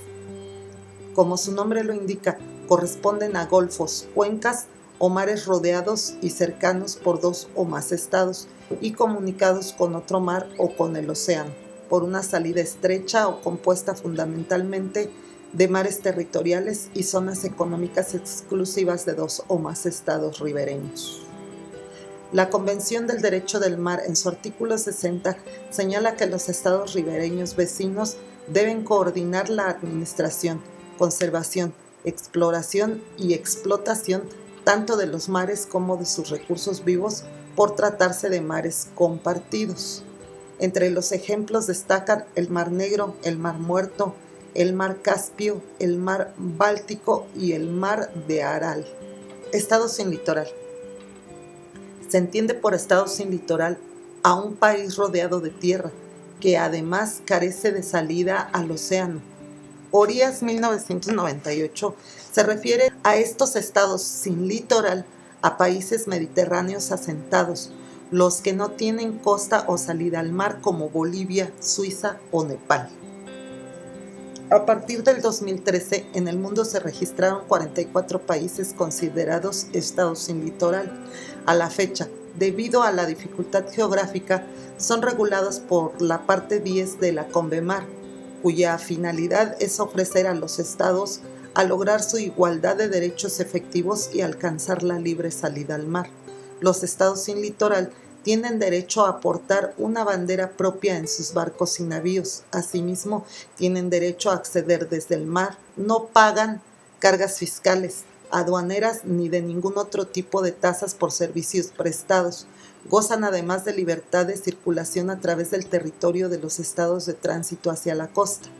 Como su nombre lo indica, corresponden a golfos, cuencas o mares rodeados y cercanos por dos o más estados y comunicados con otro mar o con el océano por una salida estrecha o compuesta fundamentalmente de mares territoriales y zonas económicas exclusivas de dos o más estados ribereños. La Convención del Derecho del Mar, en su artículo 60, señala que los estados ribereños vecinos deben coordinar la administración, conservación, exploración y explotación tanto de los mares como de sus recursos vivos por tratarse de mares compartidos. Entre los ejemplos destacan el Mar Negro, el Mar Muerto, el Mar Caspio, el Mar Báltico y el Mar de Aral. Estado sin litoral. Se entiende por estado sin litoral a un país rodeado de tierra, que además carece de salida al océano. Orías 1998 se refiere a estos estados sin litoral a países mediterráneos asentados, los que no tienen costa o salida al mar como Bolivia, Suiza o Nepal. A partir del 2013, en el mundo se registraron 44 países considerados estados sin litoral. A la fecha, debido a la dificultad geográfica, son regulados por la parte 10 de la Convemar, cuya finalidad es ofrecer a los estados a lograr su igualdad de derechos efectivos y alcanzar la libre salida al mar. Los estados sin litoral tienen derecho a portar una bandera propia en sus barcos y navíos. Asimismo, tienen derecho a acceder desde el mar. No pagan cargas fiscales, aduaneras ni de ningún otro tipo de tasas por servicios prestados. Gozan además de libertad de circulación a través del territorio de los estados de tránsito hacia la costa.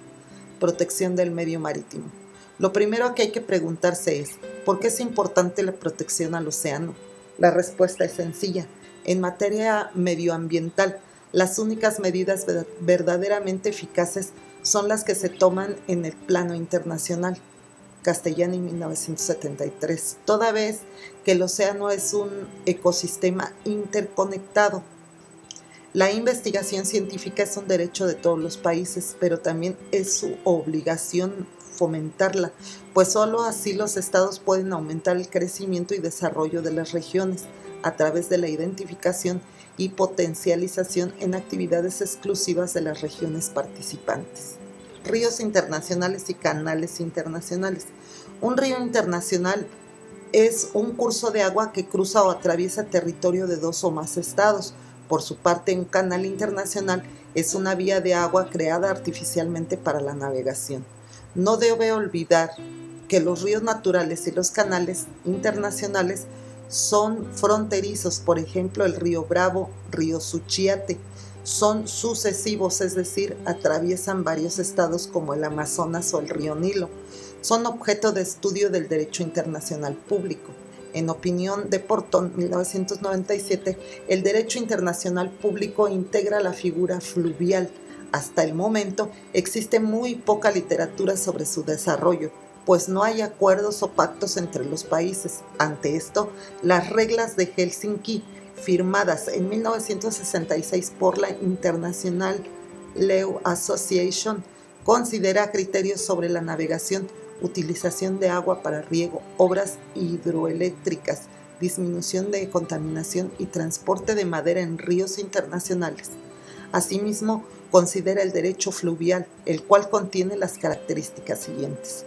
Protección del medio marítimo. Lo primero que hay que preguntarse es, ¿por qué es importante la protección al océano? La respuesta es sencilla. En materia medioambiental, las únicas medidas verdaderamente eficaces son las que se toman en el plano internacional. Castellani, 1973. Toda vez que el océano es un ecosistema interconectado. La investigación científica es un derecho de todos los países, pero también es su obligación fomentarla, pues solo así los estados pueden aumentar el crecimiento y desarrollo de las regiones a través de la identificación y potencialización en actividades exclusivas de las regiones participantes. Ríos internacionales y canales internacionales. Un río internacional es un curso de agua que cruza o atraviesa territorio de dos o más estados. Por su parte, un canal internacional es una vía de agua creada artificialmente para la navegación. No debe olvidar que los ríos naturales y los canales internacionales son fronterizos. Por ejemplo, el río Bravo, río Suchiate, son sucesivos, es decir, atraviesan varios estados como el Amazonas o el río Nilo. Son objeto de estudio del derecho internacional público. En opinión de Portón, 1997, el derecho internacional público integra la figura fluvial. Hasta el momento existe muy poca literatura sobre su desarrollo, pues no hay acuerdos o pactos entre los países. Ante esto, las reglas de Helsinki, firmadas en 1966 por la International Law Association, considera criterios sobre la navegación, utilización de agua para riego, obras hidroeléctricas, disminución de contaminación y transporte de madera en ríos internacionales. Asimismo, considera el derecho fluvial, el cual contiene las características siguientes.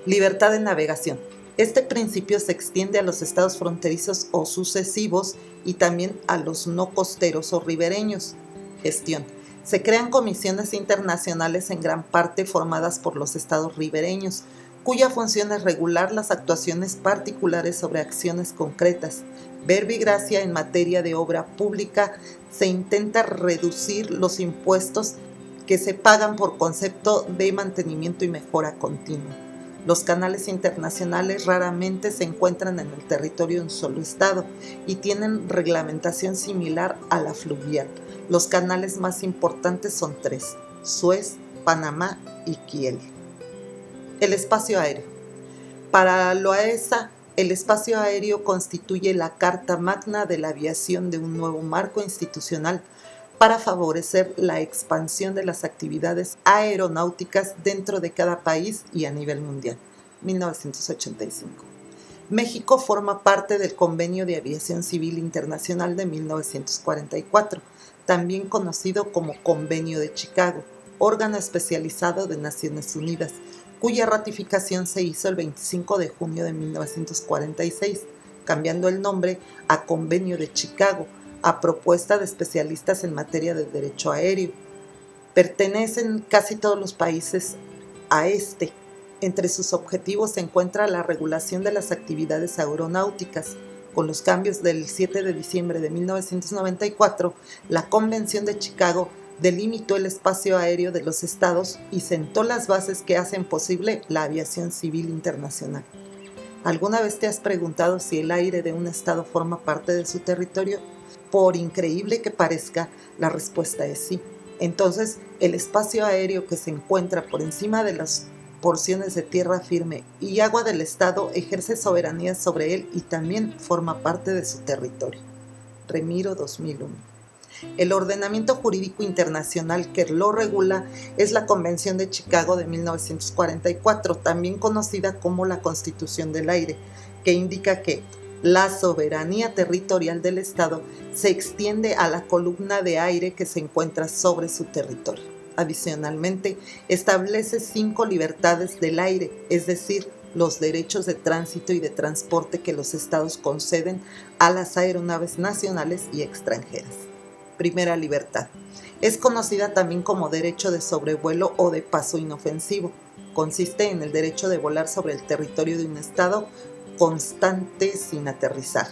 Libertad de navegación. Este principio se extiende a los estados fronterizos o sucesivos y también a los no costeros o ribereños. Gestión. Se crean comisiones internacionales en gran parte formadas por los estados ribereños, cuya función es regular las actuaciones particulares sobre acciones concretas. Verbigracia en materia de obra pública. Se intenta reducir los impuestos que se pagan por concepto de mantenimiento y mejora continua. Los canales internacionales raramente se encuentran en el territorio de un solo estado y tienen reglamentación similar a la fluvial. Los canales más importantes son tres: Suez, Panamá y Kiel. El espacio aéreo. Para Loaesa, el espacio aéreo constituye la carta magna de la aviación de un nuevo marco institucional para favorecer la expansión de las actividades aeronáuticas dentro de cada país y a nivel mundial. 1985. México forma parte del Convenio de Aviación Civil Internacional de 1944, también conocido como Convenio de Chicago, órgano especializado de Naciones Unidas, cuya ratificación se hizo el 25 de junio de 1946, cambiando el nombre a Convenio de Chicago, a propuesta de especialistas en materia de derecho aéreo. Pertenecen casi todos los países a este. Entre sus objetivos se encuentra la regulación de las actividades aeronáuticas, Con los cambios del 7 de diciembre de 1994, la Convención de Chicago delimitó el espacio aéreo de los estados y sentó las bases que hacen posible la aviación civil internacional. ¿Alguna vez te has preguntado si el aire de un estado forma parte de su territorio? Por increíble que parezca, la respuesta es sí. Entonces, el espacio aéreo que se encuentra por encima de las porciones de tierra firme y agua del estado ejerce soberanía sobre él y también forma parte de su territorio. Remiro 2001. El ordenamiento jurídico internacional que lo regula es la Convención de Chicago de 1944, también conocida como la Constitución del Aire, que indica que la soberanía territorial del Estado se extiende a la columna de aire que se encuentra sobre su territorio. Adicionalmente, establece 5 libertades del aire, es decir, los derechos de tránsito y de transporte que los estados conceden a las aeronaves nacionales y extranjeras. Primera libertad. Es conocida también como derecho de sobrevuelo o de paso inofensivo. Consiste en el derecho de volar sobre el territorio de un estado constante sin aterrizar.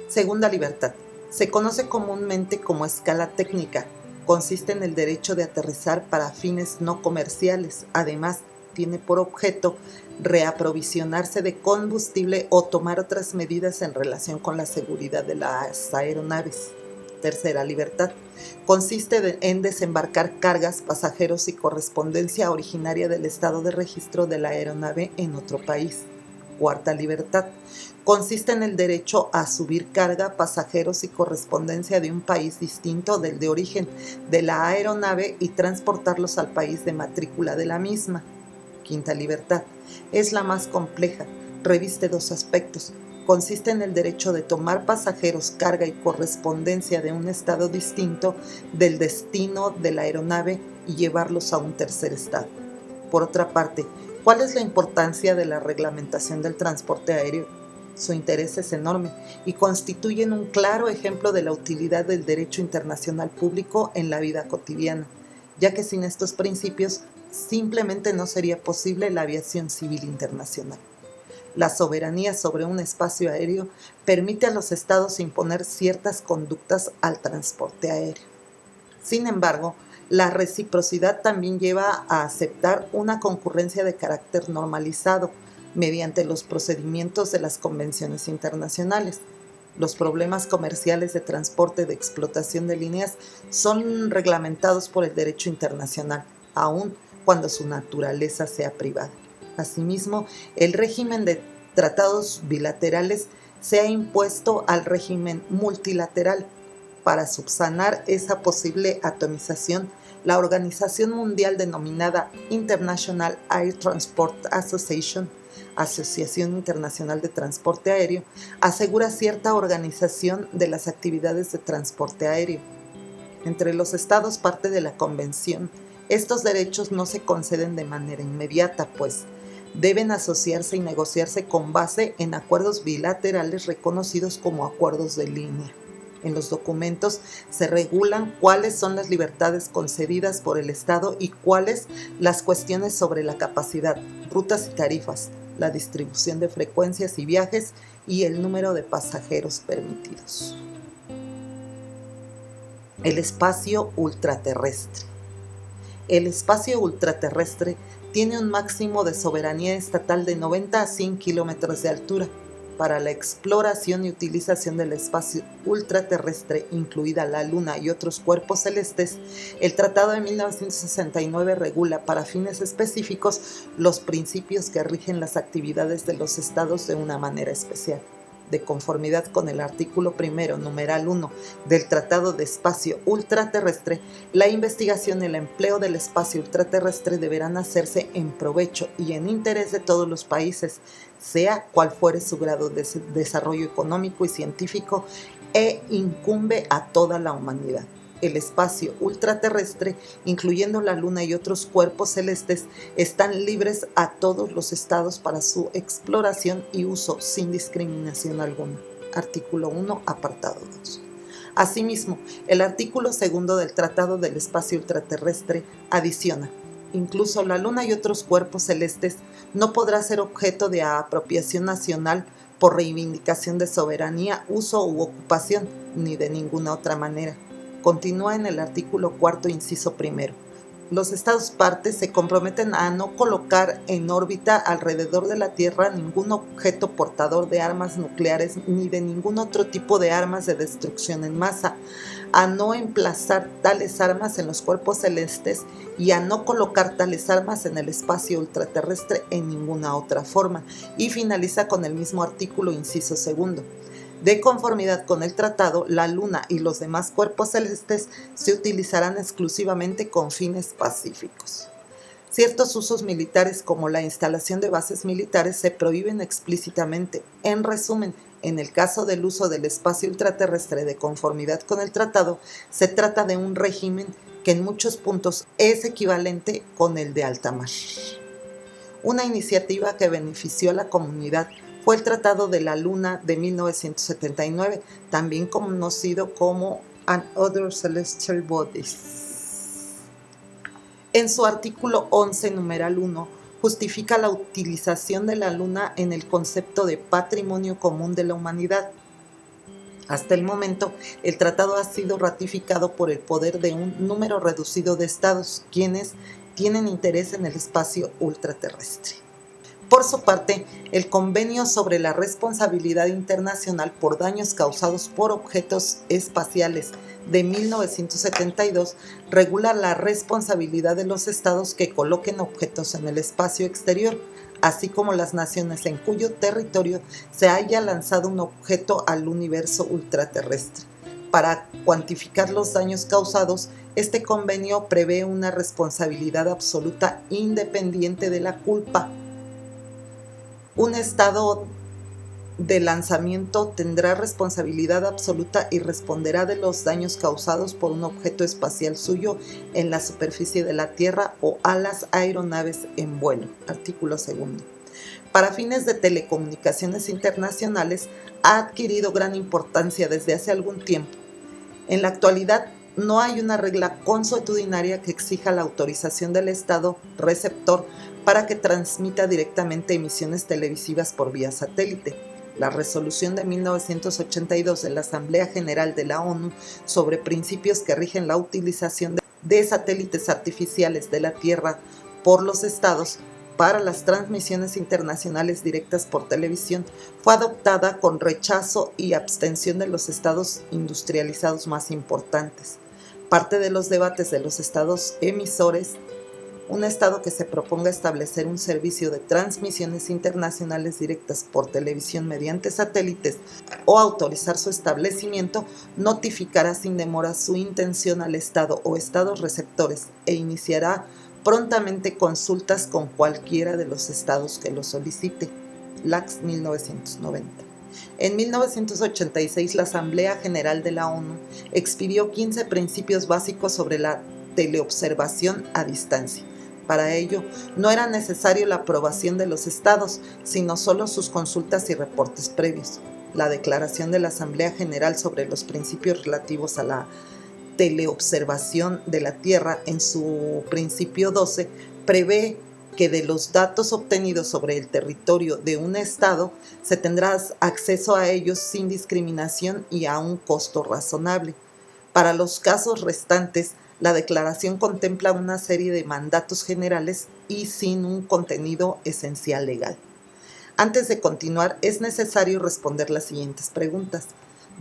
Segunda libertad. Se conoce comúnmente como escala técnica. Consiste en el derecho de aterrizar para fines no comerciales. Además, tiene por objeto reaprovisionarse de combustible o tomar otras medidas en relación con la seguridad de las aeronaves. Tercera libertad. Consiste en desembarcar cargas, pasajeros y correspondencia originaria del estado de registro de la aeronave en otro país. Cuarta libertad. Consiste en el derecho a subir carga, pasajeros y correspondencia de un país distinto del de origen de la aeronave y transportarlos al país de matrícula de la misma. Quinta libertad. Es la más compleja. Reviste 2 aspectos. Consiste en el derecho de tomar pasajeros, carga y correspondencia de un estado distinto del destino de la aeronave y llevarlos a un tercer estado. Por otra parte, ¿cuál es la importancia de la reglamentación del transporte aéreo? Su interés es enorme y constituyen un claro ejemplo de la utilidad del derecho internacional público en la vida cotidiana, ya que sin estos principios simplemente no sería posible la aviación civil internacional. La soberanía sobre un espacio aéreo permite a los estados imponer ciertas conductas al transporte aéreo. Sin embargo, la reciprocidad también lleva a aceptar una concurrencia de carácter normalizado mediante los procedimientos de las convenciones internacionales. Los problemas comerciales de transporte de explotación de líneas son reglamentados por el derecho internacional, aun cuando su naturaleza sea privada. Asimismo, el régimen de tratados bilaterales se ha impuesto al régimen multilateral. Para subsanar esa posible atomización, la Organización Mundial denominada International Air Transport Association, Asociación Internacional de Transporte Aéreo, asegura cierta organización de las actividades de transporte aéreo. Entre los estados parte de la convención, estos derechos no se conceden de manera inmediata, pues deben asociarse y negociarse con base en acuerdos bilaterales reconocidos como acuerdos de línea. En los documentos se regulan cuáles son las libertades concedidas por el Estado y cuáles las cuestiones sobre la capacidad, rutas y tarifas, la distribución de frecuencias y viajes y el número de pasajeros permitidos. El espacio ultraterrestre. El espacio ultraterrestre tiene un máximo de soberanía estatal de 90 a 100 kilómetros de altura. Para la exploración y utilización del espacio ultraterrestre, incluida la Luna y otros cuerpos celestes, el Tratado de 1969 regula para fines específicos los principios que rigen las actividades de los estados de una manera especial. De conformidad con el artículo primero, numeral 1 del Tratado de Espacio Ultraterrestre, la investigación y el empleo del espacio ultraterrestre deberán hacerse en provecho y en interés de todos los países, sea cual fuere su grado de desarrollo económico y científico, e incumbe a toda la humanidad. El espacio ultraterrestre, incluyendo la Luna y otros cuerpos celestes, están libres a todos los estados para su exploración y uso sin discriminación alguna. Artículo 1, apartado 2. Asimismo, el artículo 2 del Tratado del Espacio Ultraterrestre adiciona: incluso la Luna y otros cuerpos celestes no podrá ser objeto de apropiación nacional por reivindicación de soberanía, uso u ocupación, ni de ninguna otra manera. Continúa en el artículo 4, inciso primero. Los Estados partes se comprometen a no colocar en órbita alrededor de la Tierra ningún objeto portador de armas nucleares ni de ningún otro tipo de armas de destrucción en masa, a no emplazar tales armas en los cuerpos celestes y a no colocar tales armas en el espacio ultraterrestre en ninguna otra forma. Y finaliza con el mismo artículo, inciso segundo. De conformidad con el tratado, la Luna y los demás cuerpos celestes se utilizarán exclusivamente con fines pacíficos. Ciertos usos militares, como la instalación de bases militares, se prohíben explícitamente. En resumen, en el caso del uso del espacio ultraterrestre de conformidad con el tratado, se trata de un régimen que en muchos puntos es equivalente con el de alta mar. Una iniciativa que benefició a la comunidad fue el Tratado de la Luna de 1979, también conocido como And Other Celestial Bodies. En su artículo 11, numeral 1, justifica la utilización de la Luna en el concepto de patrimonio común de la humanidad. Hasta el momento, el tratado ha sido ratificado por el poder de un número reducido de estados, quienes tienen interés en el espacio ultraterrestre. Por su parte, el Convenio sobre la Responsabilidad Internacional por Daños Causados por Objetos Espaciales de 1972 regula la responsabilidad de los estados que coloquen objetos en el espacio exterior, así como las naciones en cuyo territorio se haya lanzado un objeto al universo ultraterrestre. Para cuantificar los daños causados, este convenio prevé una responsabilidad absoluta independiente de la culpa. Un estado de lanzamiento tendrá responsabilidad absoluta y responderá de los daños causados por un objeto espacial suyo en la superficie de la Tierra o a las aeronaves en vuelo. Artículo 2. Para fines de telecomunicaciones internacionales, ha adquirido gran importancia desde hace algún tiempo. En la actualidad, no hay una regla consuetudinaria que exija la autorización del Estado receptor para que transmita directamente emisiones televisivas por vía satélite. La resolución de 1982 de la Asamblea General de la ONU sobre principios que rigen la utilización de satélites artificiales de la Tierra por los Estados para las transmisiones internacionales directas por televisión fue adoptada con rechazo y abstención de los estados industrializados más importantes. Parte de los debates de los estados emisores, un estado que se proponga establecer un servicio de transmisiones internacionales directas por televisión mediante satélites o autorizar su establecimiento, notificará sin demora su intención al estado o estados receptores e iniciará prontamente consultas con cualquiera de los estados que lo solicite. LACS 1990. En 1986, la Asamblea General de la ONU expidió 15 principios básicos sobre la teleobservación a distancia. Para ello, no era necesario la aprobación de los estados, sino solo sus consultas y reportes previos. La Declaración de la Asamblea General sobre los principios relativos a la teleobservación de la Tierra, en su principio 12, prevé que de los datos obtenidos sobre el territorio de un estado se tendrá acceso a ellos sin discriminación y a un costo razonable. Para los casos restantes, la declaración contempla una serie de mandatos generales y sin un contenido esencial legal. Antes de continuar, es necesario responder las siguientes preguntas.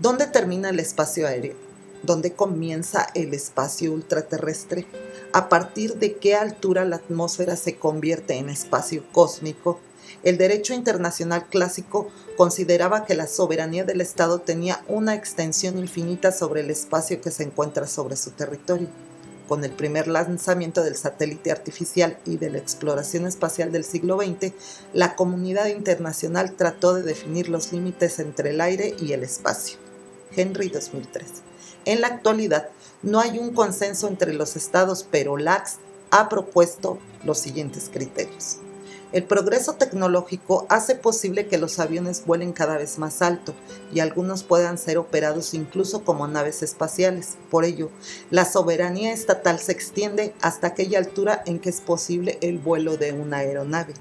¿Dónde termina el espacio aéreo? ¿Dónde comienza el espacio ultraterrestre? ¿A partir de qué altura la atmósfera se convierte en espacio cósmico? El derecho internacional clásico consideraba que la soberanía del Estado tenía una extensión infinita sobre el espacio que se encuentra sobre su territorio. Con el primer lanzamiento del satélite artificial y de la exploración espacial del siglo XX, la comunidad internacional trató de definir los límites entre el aire y el espacio. Henry, 2003. En la actualidad, no hay un consenso entre los estados, pero LACS ha propuesto los siguientes criterios. El progreso tecnológico hace posible que los aviones vuelen cada vez más alto y algunos puedan ser operados incluso como naves espaciales. Por ello, la soberanía estatal se extiende hasta aquella altura en que es posible el vuelo de una aeronave.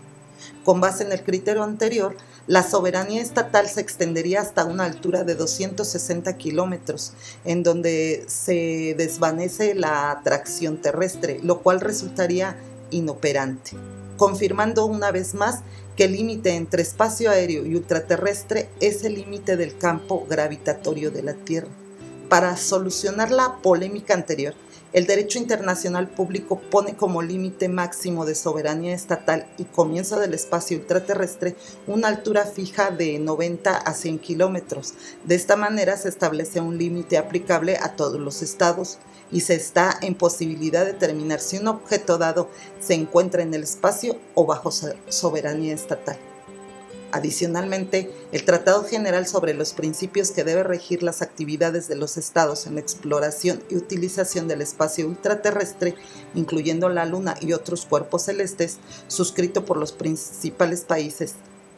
Con base en el criterio anterior, La soberanía estatal se extendería hasta una altura de 260 kilómetros, en donde se desvanece la atracción terrestre, lo cual resultaría inoperante, confirmando una vez más que el límite entre espacio aéreo y ultraterrestre es el límite del campo gravitatorio de la Tierra. Para solucionar la polémica anterior, el derecho internacional público pone como límite máximo de soberanía estatal y comienzo del espacio ultraterrestre una altura fija de 90 a 100 kilómetros. De esta manera se establece un límite aplicable a todos los estados y se está en posibilidad de determinar si un objeto dado se encuentra en el espacio o bajo soberanía estatal. Adicionalmente, el Tratado General sobre los principios que debe regir las actividades de los estados en la exploración y utilización del espacio ultraterrestre, incluyendo la Luna y otros cuerpos celestes, suscrito por los principales países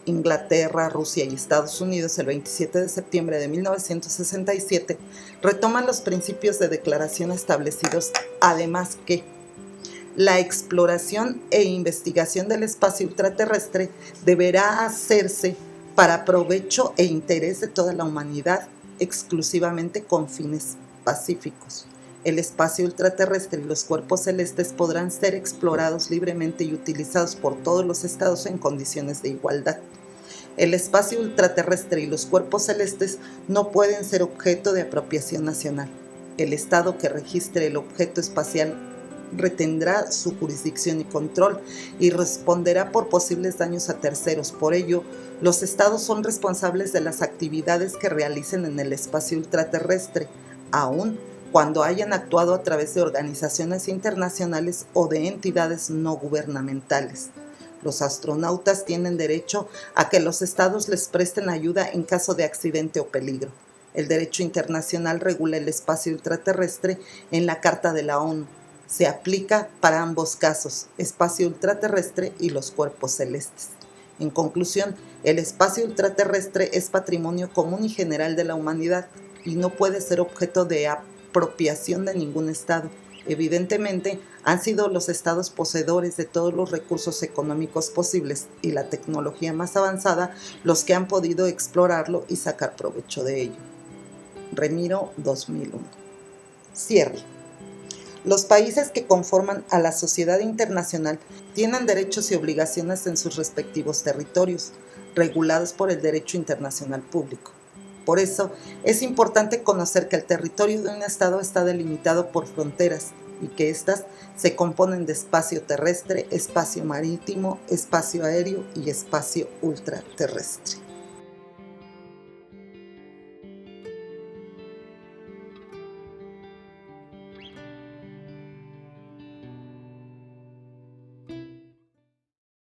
Inglaterra, Rusia y Estados Unidos el 27 de septiembre de 1967, retoma los principios de declaración establecidos, además que la exploración e investigación del espacio ultraterrestre deberá hacerse para provecho e interés de toda la humanidad, exclusivamente con fines pacíficos. El espacio ultraterrestre y los cuerpos celestes podrán ser explorados libremente y utilizados por todos los estados en condiciones de igualdad. El espacio ultraterrestre y los cuerpos celestes no pueden ser objeto de apropiación nacional. El estado que registre el objeto espacial retendrá su jurisdicción y control y responderá por posibles daños a terceros. Por ello, los estados son responsables de las actividades que realicen en el espacio ultraterrestre, aun cuando hayan actuado a través de organizaciones internacionales o de entidades no gubernamentales. Los astronautas tienen derecho a que los estados les presten ayuda en caso de accidente o peligro. El derecho internacional regula el espacio ultraterrestre en la Carta de la ONU. Se aplica para ambos casos, espacio ultraterrestre y los cuerpos celestes. En conclusión, el espacio ultraterrestre es patrimonio común y general de la humanidad y no puede ser objeto de apropiación de ningún estado. Evidentemente, han sido los estados poseedores de todos los recursos económicos posibles y la tecnología más avanzada los que han podido explorarlo y sacar provecho de ello. Remiro, 2001. Cierre. Los países que conforman a la sociedad internacional tienen derechos y obligaciones en sus respectivos territorios, regulados por el derecho internacional público. Por eso, es importante conocer que el territorio de un estado está delimitado por fronteras y que éstas se componen de espacio terrestre, espacio marítimo, espacio aéreo y espacio ultraterrestre.